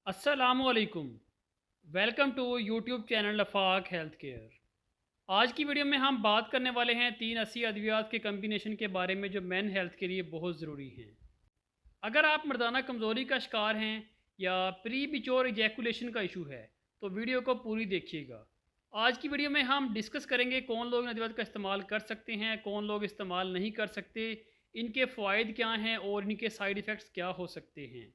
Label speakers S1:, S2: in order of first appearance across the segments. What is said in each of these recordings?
S1: अस्सलामुअलैकुम। Welcome to YouTube channel लफाक health care. आज की वीडियो में हम बात करने वाले हैं 3 80 अद्वियात के कम्बिनेशन के बारे में जो मेन हेल्थ के लिए बहुत ज़रूरी हैं। अगर आप मर्दाना कमज़ोरी का शिकार हैं या प्री बिचोर इजैकुलेशन का इशू है तो वीडियो को पूरी देखिएगा। आज की वीडियो में हम डिस्कस करेंगे कौन लोग इन अद्वियात का इस्तेमाल कर सकते हैं, कौन लोग इस्तेमाल नहीं कर सकते, इनके फ़ायदे क्या हैं और इनके साइड इफ़ेक्ट्स क्या हो सकते हैं।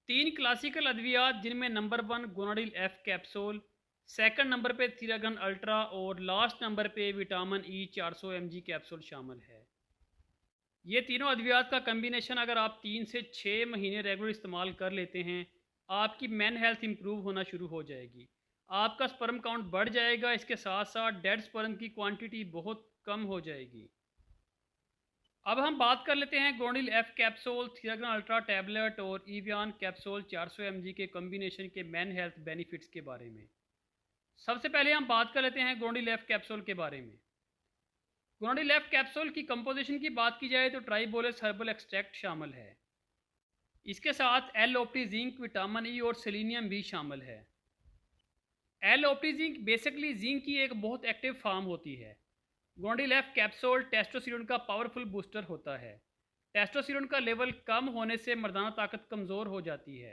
S1: 3 क्लासिकल अद्वियात जिनमें number 1 Gonadil F capsule, second number पे थीरागन अल्ट्रा और लास्ट नंबर पे विटामिन ई 400 mg कैप्सूल शामिल है। ये तीनों अद्वियात का कम्बिनेशन अगर आप 3 से 6 महीने रेगुलर इस्तेमाल कर लेते हैं, आपकी मेन हेल्थ इंप्रूव होना शुरू हो जाएगी। आपका स्पर्म काउंट बढ़ जाएगा, इसके साथ साथ डेड स्पर्म की क्वांटिटी बहुत कम हो जाएगी। अब हम बात कर लेते हैं Gonadil F capsule, Theragan ultra tablet और ईवियान कैप्सूल 400 mg के कॉम्बिनेशन के मेन हेल्थ बेनिफिट्स के बारे में। सबसे पहले हम बात कर लेते हैं गोनाडिल एफ कैप्सूल के बारे में। गोनाडिल एफ कैप्सूल की कंपोजिशन की बात की जाए तो ट्राइबोलस हर्बल एक्सट्रैक्ट शामिल है। इसके साथ एल ओपटी जिंक, विटामिन ई और सेलेनियम भी शामिल है। एल ओपटी जिंक बेसिकली जिंक की एक बहुत एक्टिव फॉर्म होती है। गोनाडिल एफ कैप्सूल टेस्टोस्टेरोन का पावरफुल बूस्टर होता है। टेस्टोस्टेरोन का लेवल कम होने से मर्दाना ताकत कमज़ोर हो जाती है।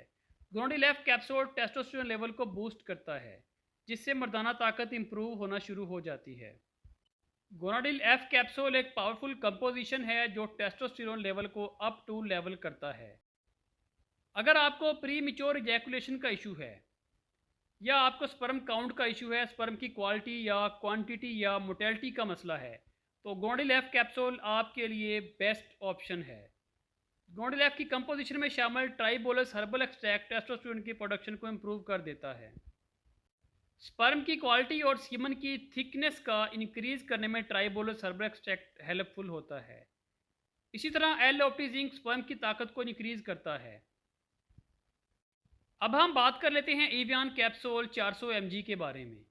S1: गोनाडिल एफ कैप्सूल टेस्टोस्टेरोन लेवल को बूस्ट करता है, जिससे मर्दाना ताकत इंप्रूव होना शुरू हो जाती है। गोनाडिल एफ कैप्सूल एक पावरफुल कंपोजिशन है जो टेस्टोस्टेरोन लेवल को अप टू लेवल करता है। अगर आपको प्री मिच्योर इजैकुलेशन का इशू है या आपको स्पर्म काउंट का इशू है, स्पर्म की क्वालिटी या क्वांटिटी या मोटेलिटी का मसला है, तो गोनाडिल एफ कैप्सूल आपके लिए बेस्ट ऑप्शन है। गोनाडिल एफ की कंपोजिशन में शामिल ट्राइबोलस हर्बल एक्सट्रैक्ट टेस्टोस्टेरोन की प्रोडक्शन को इम्प्रूव कर देता है। स्पर्म की क्वालिटी और सीमन की थिकनेस का इंक्रीज करने में ट्राइबोलस हर्बल एक्सट्रैक्ट हेल्पफुल होता है। इसी तरह एल ओपटी जिंक स्पर्म की ताकत को इंक्रीज करता है। अब हम बात कर लेते हैं ईवियान कैप्सूल 400 mg के बारे में।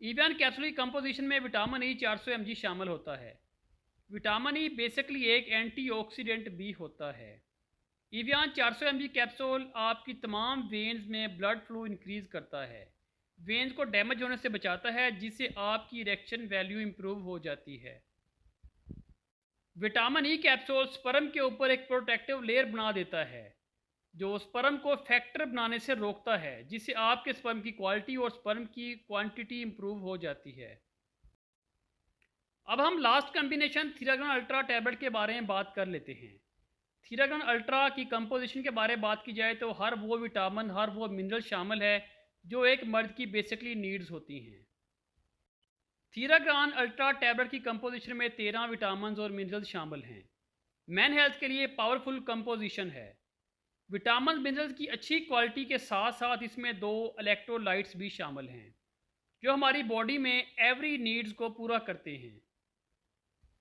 S1: ईवियान कैप्सूल की कंपोजिशन में विटामिन ई 400 mg शामिल होता है। विटामिन ई बेसिकली एक एंटीऑक्सीडेंट भी होता है। ईवियान 400 mg कैप्सूल आपकी तमाम वेन्स में ब्लड फ्लो इंक्रीज करता है, वेन्स को डैमेज होने से बचाता है, जिससे आपकी इरेक्शन वैल्यू इंप्रूव हो जाती है। विटामिन ई कैप्सूल स्पर्म के ऊपर एक प्रोटेक्टिव लेयर बना देता है जो स्पर्म को फैक्टर बनाने से रोकता है, जिससे आपके स्पर्म की क्वालिटी और स्पर्म की क्वांटिटी इंप्रूव हो जाती है। अब हम लास्ट कॉम्बिनेशन थीरागन अल्ट्रा टैबलेट के बारे में बात कर लेते हैं। थीरागन अल्ट्रा की कंपोजिशन के बारे में बात की जाए तो हर वो विटामिन, हर वो मिनरल शामिल है जो एक मर्द की बेसिकली नीड्स होती हैं। थीरागन अल्ट्रा टैबलेट की कंपोजिशन में 13 विटामिन और मिनरल शामिल हैं। मैन हेल्थ के लिए पावरफुल कंपोजिशन है। विटामिन मिनरल्स की अच्छी क्वालिटी के साथ साथ इसमें 2 इलेक्ट्रोलाइट्स भी शामिल हैं जो हमारी बॉडी में एवरी नीड्स को पूरा करते हैं।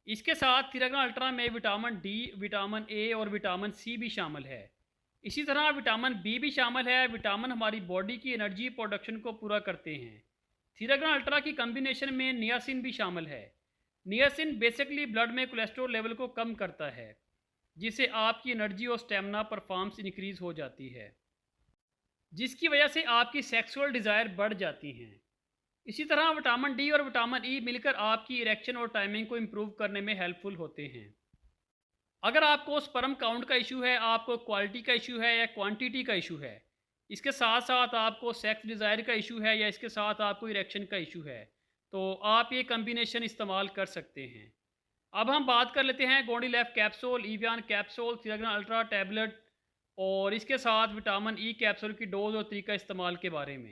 S1: इसके साथ थीरागन अल्ट्रा में विटामिन डी, विटामिन ए और विटामिन सी भी शामिल है। इसी तरह विटामिन बी भी शामिल है। विटामिन हमारी बॉडी की एनर्जी प्रोडक्शन को पूरा करते हैं। थीरागन अल्ट्रा की कम्बिनेशन में नियासिन भी शामिल है। नियासिन बेसिकली ब्लड में कोलेस्ट्रॉल लेवल को कम करता है, जिससे आपकी एनर्जी और स्टेमिना परफॉर्मेंस इंक्रीज हो जाती है, जिसकी वजह से आपकी सेक्सुअल डिज़ायर बढ़ जाती हैं। इसी तरह विटामिन डी और विटामिन ई मिलकर आपकी इरेक्शन और टाइमिंग को इम्प्रूव करने में हेल्पफुल होते हैं। अगर आपको स्पर्म काउंट का इशू है, आपको क्वालिटी का इशू है या क्वांटिटी का इशू है, इसके साथ साथ आपको सेक्स डिज़ायर का इशू है या इसके साथ आपको इरेक्शन का इशू है, तो आप ये कम्बिनेशन इस्तेमाल कर सकते हैं। अब हम बात कर लेते हैं Gonadil F capsule, Evion capsule, Theragan ultra tablet और इसके साथ विटामिन ई कैप्सूल की डोज और तरीका इस्तेमाल के बारे में।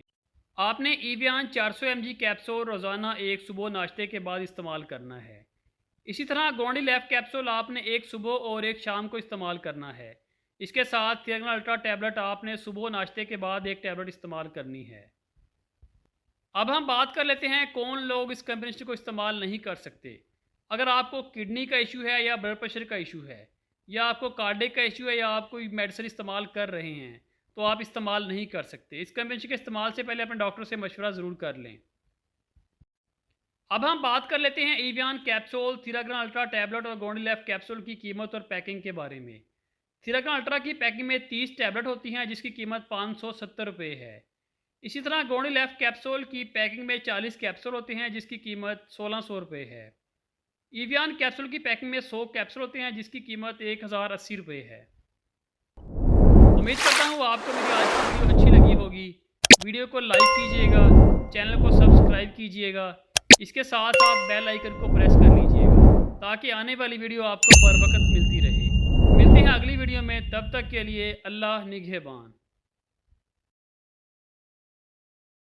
S1: आपने ईवियान 400 mg कैप्सूल रोज़ाना एक सुबह नाश्ते के बाद इस्तेमाल करना है। इसी तरह गोनाडिल एफ कैप्सूल आपने एक सुबह और एक शाम को इस्तेमाल करना है। इसके साथ थीरागन अल्ट्रा टैबलेट आपने सुबह नाश्ते के बाद एक टैबलेट इस्तेमाल करनी है। अब हम बात कर लेते हैं कौन लोग इस कम्बिनेशन को इस्तेमाल नहीं कर सकते। अगर आपको किडनी का इशू है या ब्लड प्रेशर का इशू है या आपको कार्डिक का इशू है या आप कोई मेडिसिन इस्तेमाल कर रहे हैं, तो आप इस्तेमाल नहीं कर सकते। इस कम्बिनेशन के इस्तेमाल से पहले अपने डॉक्टर से मशवरा ज़रूर कर लें। अब हम बात कर लेते हैं ईवियान कैप्सूल, थीरागन अल्ट्रा टैबलेट और गोनाडिल एफ कैप्सूल की कीमत और पैकिंग के बारे में। सिराकन अल्ट्रा की पैकिंग में 30 टैबलेट होती हैं जिसकी कीमत 570 रुपये है। इसी तरह गोल्डी लेफ कैप्सूल की पैकिंग में 40 कैप्सूल होते हैं जिसकी कीमत 1600 रुपये है। ईवियान कैप्सूल की पैकिंग में 100 कैप्सूल होते हैं जिसकी कीमत 1080 रुपये है। उम्मीद करता हूँ आपको मेरी आज की वीडियो अच्छी लगी होगी। वीडियो को लाइक कीजिएगा, चैनल को सब्सक्राइब कीजिएगा, इसके साथ साथ बेल आइकन को प्रेस कर लीजिएगा ताकि आने वाली वीडियो आपको बर वक्त मिलती रहे। मिलते हैं अगली वीडियो में, तब तक के लिए अल्लाह निगहबान।